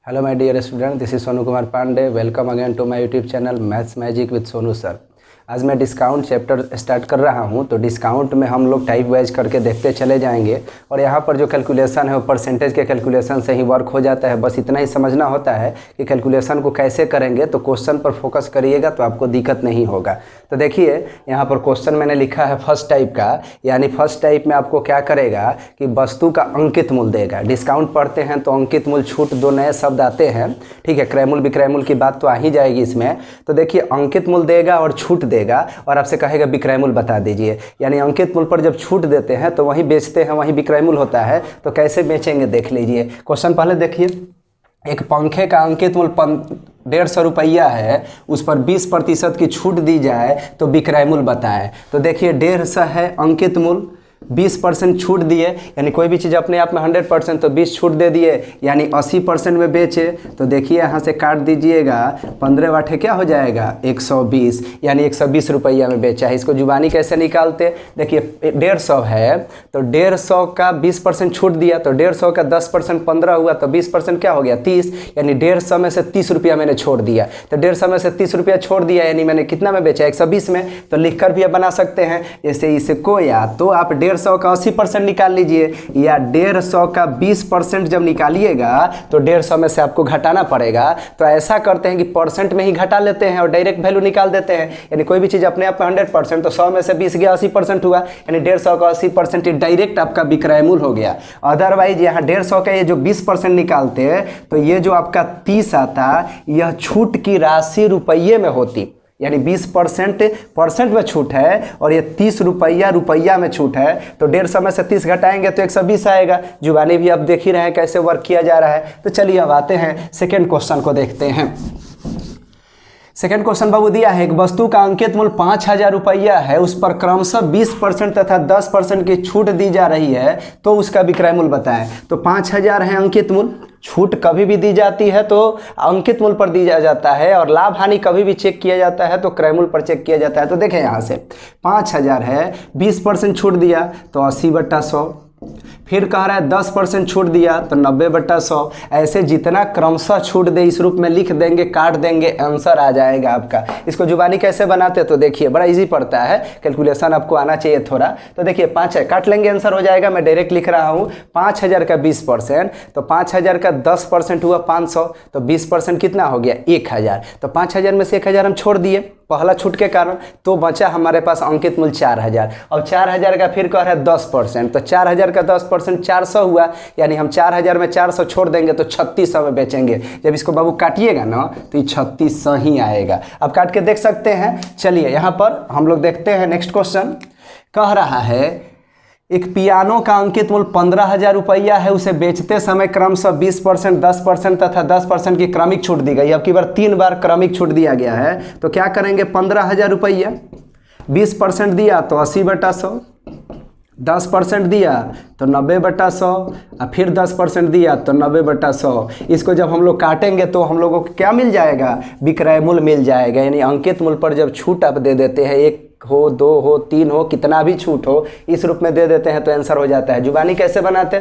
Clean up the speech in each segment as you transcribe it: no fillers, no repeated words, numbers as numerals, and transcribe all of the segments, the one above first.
Hello my dear student, this is Sonu Kumar Pandey. Welcome again to my YouTube channel Maths Magic with Sonu sir. आज मैं discount chapter start कर रहा हूं, तो discount में हम लोग टाइप वाइज करके देखते चले जाएंगे और यहाँ पर जो कैलकुलेशन है वो परसेंटेज के कैलकुलेशन से ही वर्क हो जाता है। बस इतना ही समझना होता है कि कैलकुलेशन को कैसे करेंगे, तो क्वेश्चन पर फोकस करिएगा तो आपको दिक्कत नहीं होगा। तो देखिए यहाँ पर क्वेश्चन मैंने लिखा है फर्स्ट टाइप का, यानी फर्स्ट टाइप में आपको क्या करेगा कि वस्तु का अंकित मूल्य देगा। डिस्काउंट पढ़ते हैं तो अंकित मूल्य, छूट, दो नए शब्द आते हैं, ठीक है। क्रय मूल्य विक्रय मूल्य की बात तो आ ही जाएगी इसमें। तो देखिए अंकित मूल्य देगा और छूट देगा और आपसे कहेगा विक्रय मूल्य बता दीजिए। यानी अंकित मूल्य पर जब छूट देते हैं तो वहीं बेचते हैं, वहीं विक्रय मूल्य होता है। तो कैसे बेचेंगे देख लीजिए। क्वेश्चन पहले देखिए, एक पंखे का अंकित मूल्य 150 रुपया है, उस पर 20% की छूट दी जाए तो विक्रय मूल्य बताएं। तो देखिए 150 है अंकित मूल्य, 20% छूट दिए, यानी कोई भी चीज़ अपने आप में 100%, तो 20 छूट दे दिए, यानी 80% में बेचे। तो देखिए यहाँ से काट दीजिएगा, 15 वाटे क्या हो जाएगा 120, यानी 120 रुपया में बेचा है। इसको जुबानी कैसे निकालते, देखिए 150 है तो 150 का 20% छूट दिया, तो 150 का 10% 15 हुआ, तो 20% क्या हो गया 30, यानी 150 में से 30 रुपया मैंने छोड़ दिया। तो 150 में से 30 रुपया छोड़ दिया, यानी मैंने कितना में बेचा 120 में। तो लिख कर भी आप बना सकते हैं, जैसे इसको या तो आप 150 का 80% निकाल लीजिए, या 150 का 20% जब निकालिएगा तो 150 में से आपको घटाना पड़ेगा। तो ऐसा करते हैं कि परसेंट में ही घटा लेते हैं और डायरेक्ट वैल्यू निकाल देते हैं। यानी कोई भी चीज़ अपने आप में 100%, तो 100 में से 20 गया 80% हुआ, यानी 150 का 80% डायरेक्ट आपका विक्रय मूल्य हो गया। अदरवाइज यहाँ 150 का ये जो 20% निकालते हैं तो ये जो आपका 30 आता, यह छूट की राशि रुपये में होती, यानी 20% में छूट है और ये 30 रुपया में छूट है। तो 150 में से 30 घटाएंगे तो 120 आएगा। जुबानी भी आप देख ही रहे हैं कैसे वर्क किया जा रहा है। तो चलिए अब आते हैं सेकेंड क्वेश्चन को देखते हैं। सेकेंड क्वेश्चन बाबू दिया है, एक वस्तु का अंकित मूल्य 5000 रुपया है, उस पर क्रमशः 20% तथा 10% की छूट दी जा रही है, तो उसका विक्रय मूल्य बताएं। तो 5000 है अंकित मूल्य, छूट कभी भी दी जाती है तो अंकित मूल्य पर दिया जाता है, और लाभ हानि कभी भी चेक किया जाता है तो क्रय मूल्य पर चेक किया जाता है। तो देखें यहाँ से 5000 है, 20% छूट दिया तो 80/100, फिर कह रहा है 10% छूट दिया तो 90/100। ऐसे जितना क्रमशः छूट दे इस रूप में लिख देंगे, काट देंगे, आंसर आ जाएगा आपका। इसको जुबानी कैसे बनाते हैं तो देखिए बड़ा इजी पड़ता है, कैलकुलेशन आपको आना चाहिए थोड़ा। तो देखिए 5 है, काट लेंगे आंसर हो जाएगा। मैं डायरेक्ट लिख रहा हूँ 5000 का 20%, तो 5000 का 10% हुआ 500, तो 20% कितना हो गया 1000। तो 5000 में से 1000 हम छोड़ दिए पहला छूट के कारण, तो बचा हमारे पास अंकित मूल्य 4000। अब 4000 का फिर कह रहा है 10%, तो 4000 का 10% 400 हुआ, यानी हम 4000 में 400 छोड़ देंगे तो 3600 में बेचेंगे। जब इसको बाबू काटिएगा ना तो ये 3600 ही आएगा। अब काट के देख सकते हैं। चलिए यहाँ पर हम लोग देखते हैं नेक्स्ट क्वेश्चन। कह रहा है एक पियानो का अंकित मूल्य 15000 रुपया है, उसे बेचते समय क्रमशः 20%, 10% तथा 10% की क्रमिक छूट दी गई। अब की बार 3 बार क्रमिक छूट दिया गया है, तो क्या करेंगे 15000 रुपया, 20% दिया तो 80/100, 10% दिया तो 90/100, और फिर 10% दिया तो 90/100। इसको जब हम लोग काटेंगे तो हम लोगों को क्या मिल जाएगा, विक्रय मूल्य मिल जाएगा। यानी अंकित मूल्य पर जब छूट आप दे देते हैं, 1 हो, 2 हो, 3 हो, कितना भी छूट हो, इस रूप में दे देते हैं तो आंसर हो जाता है। जुबानी कैसे बनाते,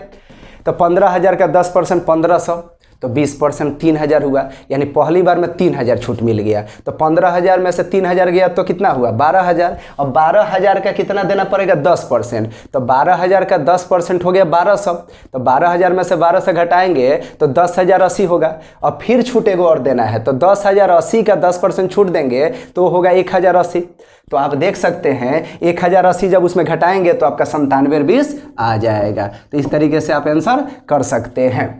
तो 15000 का 10% 1500, तो 20% 3000 हुआ, यानी पहली बार में 3000 छूट मिल गया। तो 15000 में से 3000 गया तो कितना हुआ 12000। अब 12000 का कितना देना पड़ेगा 10%, तो 12000 का 10% हो गया 1200। तो 12000 में से 1200 घटाएंगे तो 10080 होगा। अब फिर छूट एगो और देना है, तो 10080 का 10% छूट देंगे तो होगा 1080। तो आप देख सकते हैं 1080 जब उसमें घटाएंगे तो आपका 9720 आ जाएगा। तो इस तरीके से आप आंसर कर सकते हैं।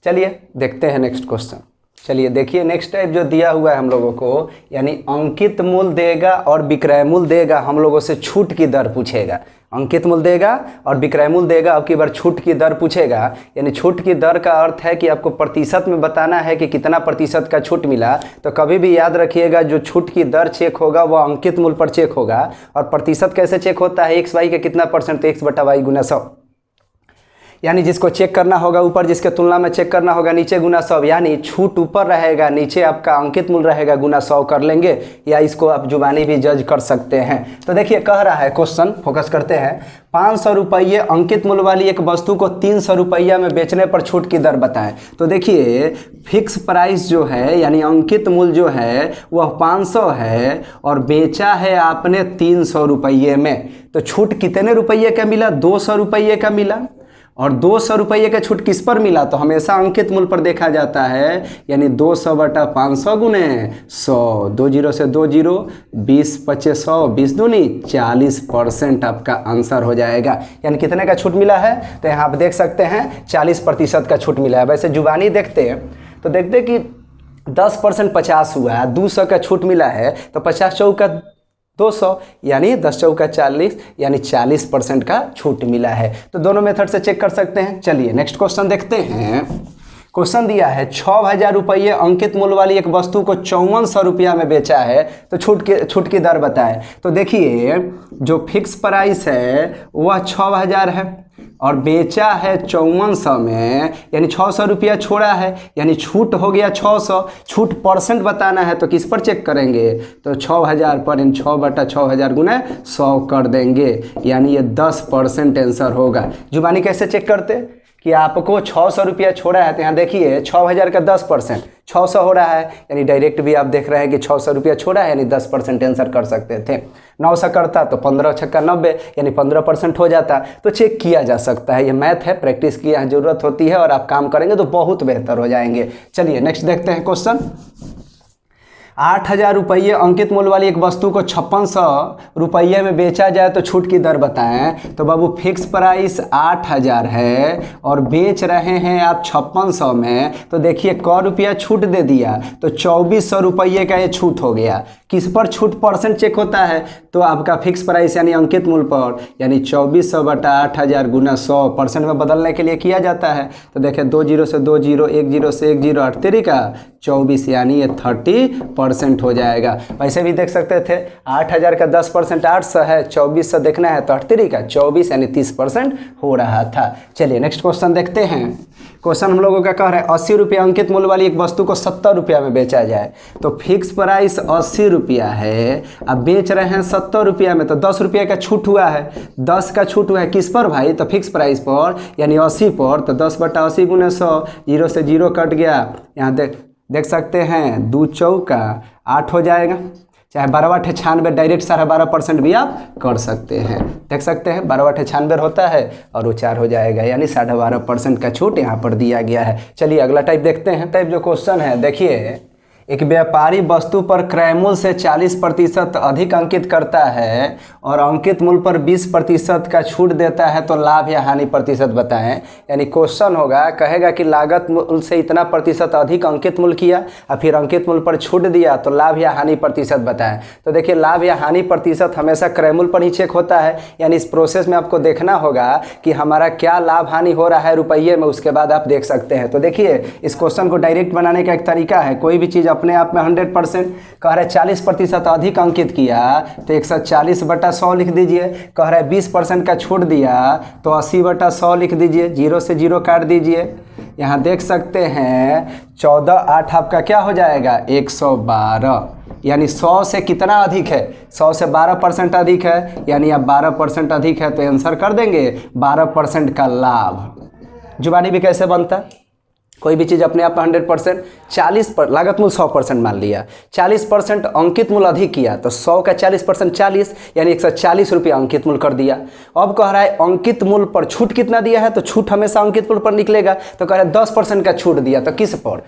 चलिए देखते हैं नेक्स्ट क्वेश्चन। चलिए देखिए नेक्स्ट टाइप जो दिया हुआ है हम लोगों को, यानी अंकित मूल्य देगा और विक्रय मूल्य देगा, हम लोगों से छूट की दर पूछेगा। अंकित मूल्य देगा और विक्रय मूल्य देगा, अब की बार छूट की दर पूछेगा। यानी छूट की दर का अर्थ है कि आपको प्रतिशत में बताना है कि कितना प्रतिशत का छूट मिला। तो कभी भी याद रखिएगा जो छूट की दर चेक होगा वो अंकित मूल्य पर चेक होगा। और प्रतिशत कैसे चेक होता है, x y का कितना परसेंट, तो x/y × 100। यानी जिसको चेक करना होगा ऊपर, जिसके तुलना में चेक करना होगा नीचे गुना 100, यानी छूट ऊपर रहेगा, नीचे आपका अंकित मूल्य रहेगा, गुना 100 कर लेंगे, या इसको आप जुबानी भी जज कर सकते हैं। तो देखिए कह रहा है क्वेश्चन, फोकस करते हैं, 500 रुपये अंकित मूल्य वाली एक वस्तु को 300 रुपया में बेचने पर छूट की दर बताएं। तो देखिए फिक्स प्राइस जो है यानी अंकित मूल्य जो है वह 500 है और बेचा है आपने 300 रुपये में, तो छूट कितने रुपये का मिला? 200 रुपये का मिला। और 200 रुपये का छूट किस पर मिला? तो हमेशा अंकित मूल्य पर देखा जाता है, यानी 200 बटा 500 गुने 100, 2 जीरो से 2 जीरो, 20 पचे 100, 20 दूनी 40% आपका आंसर हो जाएगा। यानी कितने का छूट मिला है? तो यहाँ आप देख सकते हैं 40% का छूट मिला है। वैसे जुबानी देखते तो देखते कि 10% 50 हुआ है, 200 का छूट मिला है, तो 50 चौका 200, यानी 10 चौका 40, यानी 40% का छूट मिला है। तो दोनों मेथड से चेक कर सकते हैं। चलिए नेक्स्ट क्वेश्चन देखते हैं। क्वेश्चन दिया है 6000 रुपये अंकित मूल्य वाली एक वस्तु को 5400 रुपया में बेचा है, तो छूट की दर बताएं। तो देखिए जो फिक्स प्राइस है वह 6000 है और बेचा है 5400 में, यानी 600 रुपया छोड़ा है, यानी छूट हो गया 600। छूट परसेंट बताना है तो किस पर चेक करेंगे? तो 6000 पर 6 बटा 6000 गुना 100 कर देंगे, यानी ये 10% आंसर होगा। जुबानी कैसे चेक करते कि आपको 600 रुपया छोड़ा है, तो यहाँ देखिए 6000 का 10% 600 हो रहा है, यानी डायरेक्ट भी आप देख रहे हैं कि 600 रुपया छोड़ा है, यानी 10% आंसर कर सकते थे। 900 करता तो 15 छक्का 90, यानी 15% हो जाता। तो चेक किया जा सकता है, ये मैथ है, प्रैक्टिस की यहाँ जरूरत होती है और आप काम करेंगे तो बहुत बेहतर हो जाएंगे। चलिए नेक्स्ट देखते हैं क्वेश्चन। 8000 रुपये अंकित मूल्य वाली एक वस्तु को 5600 रुपये में बेचा जाए तो छूट की दर बताएं। तो बाबू फिक्स प्राइस 8000 है और बेच रहे हैं आप 5600 में, तो देखिए क रुपया छूट दे दिया, तो 2400 रुपये का ये छूट हो गया। किस पर छूट परसेंट चेक होता है? तो आपका फिक्स प्राइस यानी अंकित मूल्य पर, यानी 2400 बटा 8000 गुना 100 परसेंट में बदलने के लिए किया जाता है। तो देखिए 2 जीरो से 2 जीरो, 1 जीरो से 1 जीरो, 8 तेरी का 24, यानी ये 30% हो जाएगा। वैसे भी देख सकते थे 8000 का 10% 800 है, 2400 देखना है तो 8 तेरी का 24, यानी 30% हो रहा था। चलिए नेक्स्ट क्वेश्चन देखते हैं। क्वेश्चन हम लोगों का कह रहा है 80 रुपया अंकित मूल्य वाली एक वस्तु को 70 रुपया में बेचा जाए। तो फिक्स प्राइस 80 रुपया है, अब बेच रहे हैं 70 रुपया में, तो 10 रुपया का छूट हुआ है। 10 का छूट हुआ है किस पर भाई? तो फिक्स प्राइस पर, यानी 80 पर। तो 10 बटा 80 गुने 100, जीरो से जीरो कट गया। यहाँ देख सकते हैं 2 चौका 8 हो जाएगा, चाहे 12 96, डायरेक्ट 12.5% भी आप कर सकते हैं। देख सकते हैं 12 96 होता है और वो 4 हो जाएगा, यानी 12.5% का छूट यहाँ पर दिया गया है। चलिए अगला टाइप देखते हैं। टाइप जो क्वेश्चन है देखिए, एक व्यापारी वस्तु पर क्रय मूल्य से 40% अधिक अंकित करता है और अंकित मूल्य पर 20% का छूट देता है, तो लाभ या हानि प्रतिशत बताएं। यानी क्वेश्चन होगा, कहेगा कि लागत मूल्य से इतना प्रतिशत अधिक अंकित मूल्य किया और फिर अंकित मूल्य पर छूट दिया, तो लाभ या हानि प्रतिशत बताएं। तो देखिए लाभ या हानि प्रतिशत हमेशा क्रय मूल्य पर ही चेक होता है, यानी इस प्रोसेस में आपको देखना होगा कि हमारा क्या लाभ हानि हो रहा है रुपये में, उसके बाद आप देख सकते हैं। तो देखिए इस क्वेश्चन को डायरेक्ट बनाने का एक तरीका है, कोई भी चीज़ अपने आप में 100%, कह रहा है 40% अधिक अंकित किया तो 140 बटा 100 लिख दीजिए। कह रहा है 20% का छूट दिया तो 80 बटा 100 लिख दीजिए, जीरो से जीरो काट दीजिए। यहाँ देख सकते हैं 14 8 आपका क्या हो जाएगा? 112, यानी 100 से कितना अधिक है? 100 से 12% अधिक है, यानी अब 12% अधिक है तो आंसर कर देंगे 12% का लाभ। जुबानी भी कैसे बनता? कोई भी चीज़ अपने आप 100%, 40 पर लागत मूल्य 100% मान लिया, 40% अंकित मूल्य अधिक किया तो 100 का 40% 40, यानी 140 रुपया अंकित मूल्य कर दिया। अब कह रहा है अंकित मूल्य पर छूट कितना दिया है? तो छूट हमेशा अंकित मूल्य पर निकलेगा, तो कह रहा है 10% का छूट दिया, तो किस पर?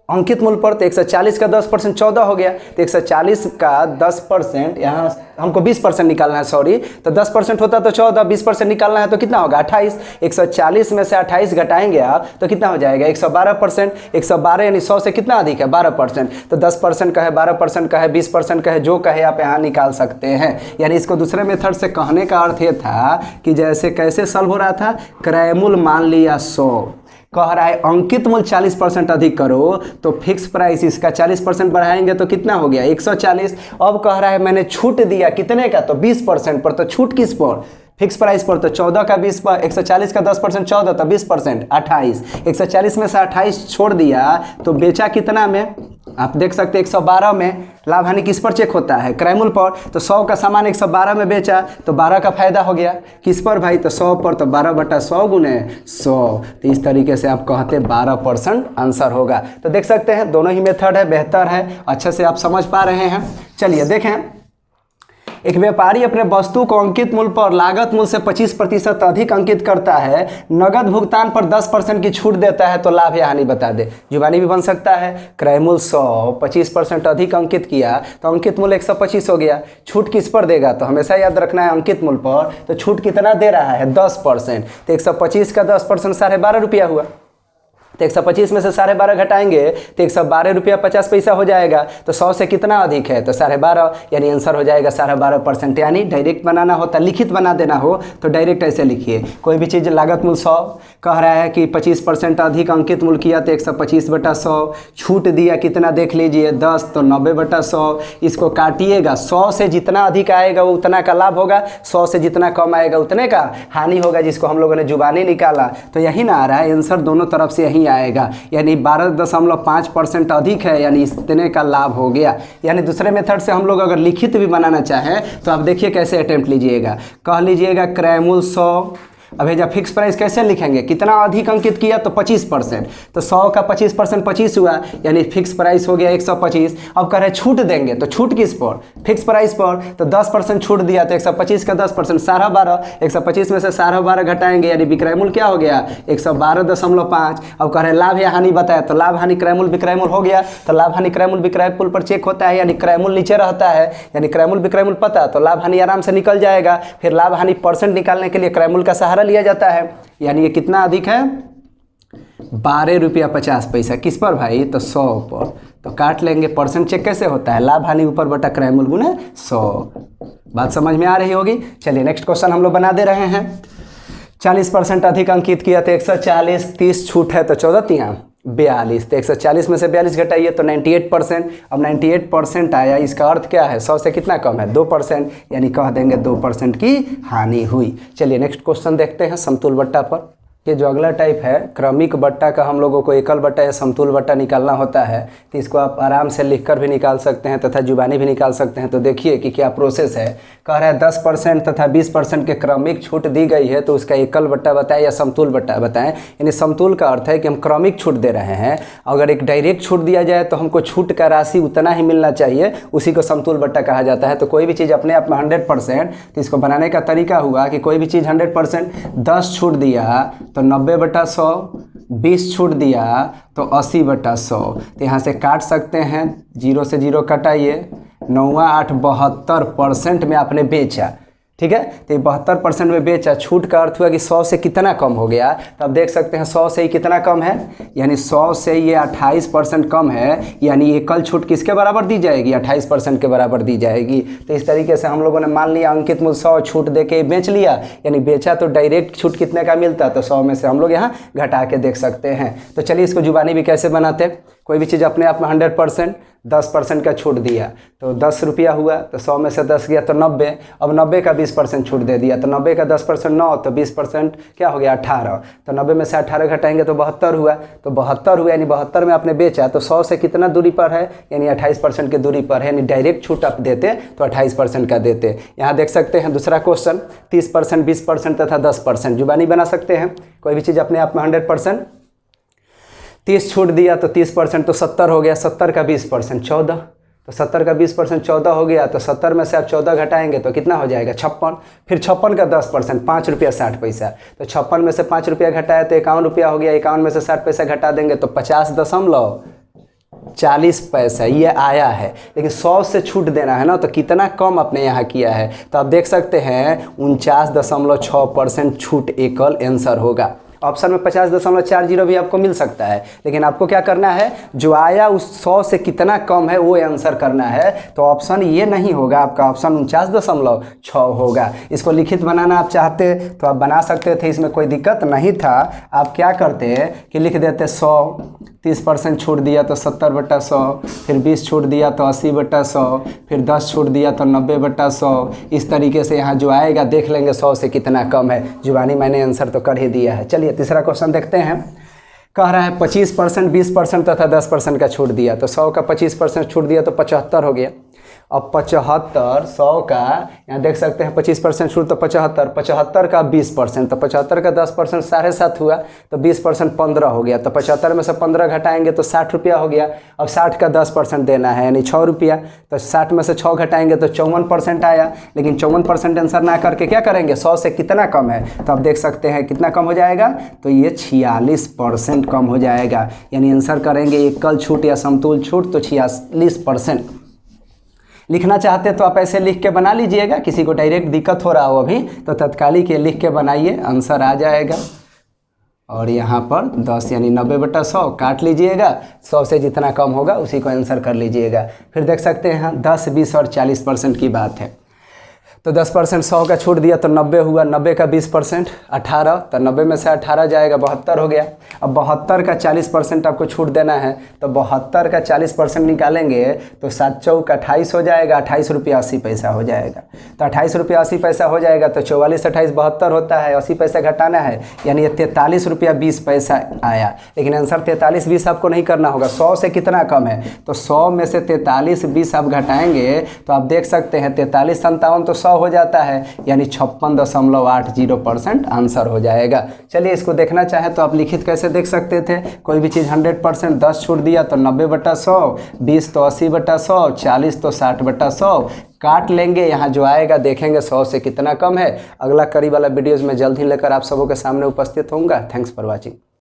अंकित मूल्य पर। तो 140 का 10% 14 हो गया, तो 140 का 10%, यहाँ हमको 20% निकालना है, सॉरी, तो 10% होता तो 14, 20% निकालना है तो कितना होगा? 28। 140 में से 28 घटाएंगे आप तो कितना हो जाएगा? 112%। 112 यानी 100 से कितना अधिक है? 12%। तो 10% का है, 12% का है, 20% का है, जो कहे आप यहाँ निकाल सकते हैं। यानी इसको दूसरे मेथड से कहने का अर्थ ये था कि जैसे कैसे सॉल्व हो रहा था, क्रय मूल्य मान लिया 100, कह रहा है अंकित मूल्य 40% अधिक करो, तो फिक्स प्राइस इसका 40% बढ़ाएंगे तो कितना हो गया? 140। अब कह रहा है मैंने छूट दिया कितने का? तो 20% पर। तो छूट किस पर? फिक्स प्राइस पर तो 14 का 20 पर 140 का 10% 14 तो 20% 28, 140 में से 28 छोड़ दिया तो बेचा कितना में, आप देख सकते हैं 112 में। लाभ हानि किस पर चेक होता है, क्रय मूल्य पर। तो 100 का सामान 112 में बेचा तो 12 का फायदा हो गया, किस पर भाई, तो 100 पर, तो 12/100 गुने 100। तो इस तरीके से आप कहते 12% आंसर होगा। तो देख सकते हैं दोनों ही मेथड है, बेहतर है, अच्छे से आप समझ पा रहे हैं। चलिए देखें, एक व्यापारी अपने वस्तु को अंकित मूल्य पर लागत मूल्य से 25% अधिक अंकित करता है, नगद भुगतान पर 10% की छूट देता है, तो लाभ या हानि बता दे। जुबानी भी बन सकता है, क्रय मूल्य 100, 25% अधिक अंकित किया तो अंकित मूल्य 125 हो गया, छूट किस पर देगा, तो हमेशा याद रखना है अंकित मूल्य पर। तो छूट कितना दे रहा है, 10%, तो 125 का 10% 12.5 रुपया हुआ। तो 125 में से 12.5 घटाएंगे तो 112 रुपया 50 पैसा हो जाएगा। तो 100 से कितना अधिक है, तो 12.5, यानी आंसर हो जाएगा 12.5%। यानी डायरेक्ट बनाना होता, लिखित बना देना हो तो डायरेक्ट ऐसे लिखिए। कोई भी चीज़ लागत मूल्य 100 कह रहा है कि 25% अधिक अंकित मूल्य किया तो 125/100, छूट दिया कितना देख लीजिए 10, तो 90/100। इसको काटिएगा, 100 से जितना अधिक आएगा वो उतना का लाभ होगा, 100 से जितना कम आएगा उतने का हानि होगा, जिसको हम लोगों ने जुबानी निकाला। तो यही ना आ रहा है आंसर, दोनों तरफ से यही आएगा, यानी 12.5% अधिक है, यानी इतने का लाभ हो गया। यानी दूसरे मेथड से हम लोग अगर लिखित भी बनाना चाहें तो आप देखिए कैसे अटेम्प्ट लीजिएगा। कह लीजिएगा क्रय मूल्य 100, अब जब फिक्स प्राइस कैसे लिखेंगे, कितना अधिक अंकित किया तो 25%, तो 100 का 25% 25 हुआ, यानी फिक्स प्राइस हो गया 125। अब कह रहे छूट देंगे तो छूट किस पर, फिक्स प्राइस पर, तो 10% छूट दिया तो 125 का 10% 12.5, 125 में से 12.5 घटाएंगे, यानी विक्रय मूल्य क्या हो गया 112.5। अब कह रहे लाभ या हानि बताया, तो लाभ हानि क्रय मूल्य विक्रय मूल्य हो गया, तो लाभ हानि क्रय मूल्य विक्रय मूल्य पर चेक होता है, यानी क्रय मूल्य नीचे रहता है, यानी क्रय मूल्य विक्रय मूल्य पता, तो लाभ हानि आराम से निकल जाएगा। फिर लाभ हानि परसेंट निकालने के लिए क्रय मूल्य का सहारा लिया जाता है, यानी ये कितना अधिक है 12 रुपया 50 पैसा, किस पर भाई, तो 100 पर। तो काट लेंगे, परसेंट चेक कैसे होता है, लाभ हानि ऊपर बटा क्रय मूल्य गुने 100। बात समझ में आ रही होगी। चलिए नेक्स्ट क्वेश्चन हम लोग बना दे रहे हैं। 40% अधिक अंकित किया तो 140, 30 छूट है तो 14 42, तो 140 में से 42 घटाइए तो 98%। अब 98% आया, इसका अर्थ क्या है, 100 से कितना कम है 2%, यानी कह देंगे 2% की हानि हुई। चलिए नेक्स्ट क्वेश्चन देखते हैं समतुल बट्टा पर। ये जो अगला टाइप है क्रमिक बट्टा का, हम लोगों को एकल बट्टा या समतुल बट्टा निकालना होता है, तो इसको आप आराम से लिखकर भी निकाल सकते हैं तथा जुबानी भी निकाल सकते हैं। तो देखिए कि क्या प्रोसेस है। कह रहा है 10% तथा 20% के क्रमिक छूट दी गई है, तो उसका एकल बट्टा बताएं या समतुल बट्टा बताएं। यानी समतुल का अर्थ है कि हम क्रमिक छूट दे रहे हैं, अगर एक डायरेक्ट छूट दिया जाए तो हमको छूट का राशि उतना ही मिलना चाहिए, उसी को समतुल बट्टा कहा जाता है। तो कोई भी चीज़ अपने आप में 100%, तो इसको बनाने का तरीका हुआ कि कोई भी चीज़ 100%, 10 छूट दिया तो 90/100, 20 छूट दिया तो 80/100। तो यहाँ से काट सकते हैं, 0 से 0 कटाइए, 9 8 72% में आपने बेचा, ठीक है। तो 72% में बेचा, छूट का अर्थ हुआ कि 100 से कितना कम हो गया, तो आप देख सकते हैं 100 से ही कितना कम है, यानी 100 से ये 28% कम है, यानी एकल छूट किसके बराबर दी जाएगी 28% के बराबर दी जाएगी। तो इस तरीके से हम लोगों ने मान लिया अंकित मूल्य 100, छूट दे के बेच लिया, यानी बेचा तो डायरेक्ट छूट कितने का मिलता, तो 100 में से हम लोग यहाँ घटा के देख सकते हैं। तो चलिए इसको जुबानी भी कैसे बनाते हैं। कोई भी चीज़ अपने आप में 100%, 10% का छूट दिया तो 10 रुपया हुआ, तो 100 में से 10 गया तो 90। अब 90 का 20% छूट दे दिया, तो 90 का 10% 9, तो 20% क्या हो गया 18। तो 90 में से 18 घटाएंगे तो 72 हुआ, तो 72 हुआ, यानी 72 में आपने बेचा तो 100 से कितना दूरी पर है, यानी 28% की दूरी पर है, यानी डायरेक्ट छूट आप देते तो 28% का देते। यहाँ देख सकते हैं दूसरा क्वेश्चन, 30%, 20% तथा 10%। जुबानी बना सकते हैं। कोई भी चीज़ अपने आप में 100%, 30 छूट दिया तो 30%, तो 70 हो गया, 70 का 20% 14, तो 70 का 20% 14 हो गया, तो 70 में से आप 14 घटाएंगे तो कितना हो जाएगा 56। फिर 56 का 10% 5 रुपया 60 पैसा, तो 56 में से 5 रुपया घटाया तो 51 रुपया हो गया, 51 में से 60 पैसा घटा देंगे तो 50.40 पैसा ये आया है। लेकिन 100 से छूट देना है ना, तो कितना कम आपने यहाँ किया है, तो आप देख सकते हैं 49.6% छूट एकल आंसर होगा। ऑप्शन में 50.40 भी आपको मिल सकता है, लेकिन आपको क्या करना है, जो आया उस 100 से कितना कम है वो आंसर करना है। तो ऑप्शन ये नहीं होगा आपका, ऑप्शन 49.6 होगा। इसको लिखित बनाना आप चाहते तो आप बना सकते थे, इसमें कोई दिक्कत नहीं था। आप क्या करते कि लिख देते 100, 30% छूट दिया तो 70/100, फिर 20 छूट दिया तो 80/100, फिर 10 छूट दिया तो 90/100। इस तरीके से यहाँ जो आएगा देख लेंगे 100 से कितना कम है। जुबानी मैंने आंसर तो कर ही दिया है। चलिए तीसरा क्वेश्चन देखते हैं। कह रहा है 25%, 20% तथा 10% का छूट दिया, तो 100 का 25% छूट दिया तो 75 हो गया। अब 75, 100 का यहाँ देख सकते हैं 25% छूट तो 75, 75 का 20%, तो 75 का 10% 7.5 हुआ, तो 20% 15 हो गया। तो 75 में से 15 घटाएंगे तो 60 रुपया हो गया। अब 60 का 10% देना है यानी 6 रुपया, तो 60 में से 6 घटाएंगे तो 54% आया। लेकिन 54% आंसर ना करके क्या करेंगे, 100 से कितना कम है, तो आप देख सकते हैं कितना कम हो जाएगा, तो ये 46% कम हो जाएगा। यानी आंसर करेंगे एकल छूट या समतुल छूट, तो 46%। लिखना चाहते तो आप ऐसे लिख के बना लीजिएगा, किसी को डायरेक्ट दिक्कत हो रहा हो अभी तो तत्कालिक ये लिख के बनाइए, आंसर आ जाएगा। और यहाँ पर 10 यानी 90/100 काट लीजिएगा, 100 से जितना कम होगा उसी को आंसर कर लीजिएगा। फिर देख सकते हैं 10, 20 और 40% की बात है। तो 10% 100 का छूट दिया तो 90 हुआ, 90 का 20% 18, तो 90 में से 18 जाएगा 72 हो गया। अब 72 का 40% आपको छूट देना है, तो 72 का 40% निकालेंगे तो 7 चौक 28 हो जाएगा, 28 रुपया 80 पैसा हो जाएगा। तो 28 रुपया 80 पैसा हो जाएगा, तो 44, 28, 72 होता है, 80 पैसा घटाना है, यानी ये 43 रुपया 20 पैसा आया। लेकिन आंसर 43, 20 आपको नहीं करना होगा, 100 से कितना कम है, तो 100 में से 43, 20 आप घटाएंगे तो आप देख सकते हैं 43, 57 तो 100 हो जाता है, यानी 56.80% आंसर हो जाएगा। चलिए इसको देखना चाहे तो आप लिखित कैसे देख सकते थे, कोई भी चीज़ 100%, 10 छूट दिया तो 90/100, 20 तो 80/100, 40 तो 60/100 काट लेंगे। यहाँ जो आएगा देखेंगे 100 से कितना कम है। अगला करीब वाला वीडियोज़ में जल्द ही लेकर आप सबों के सामने उपस्थित होऊंगा। Thanks for watching.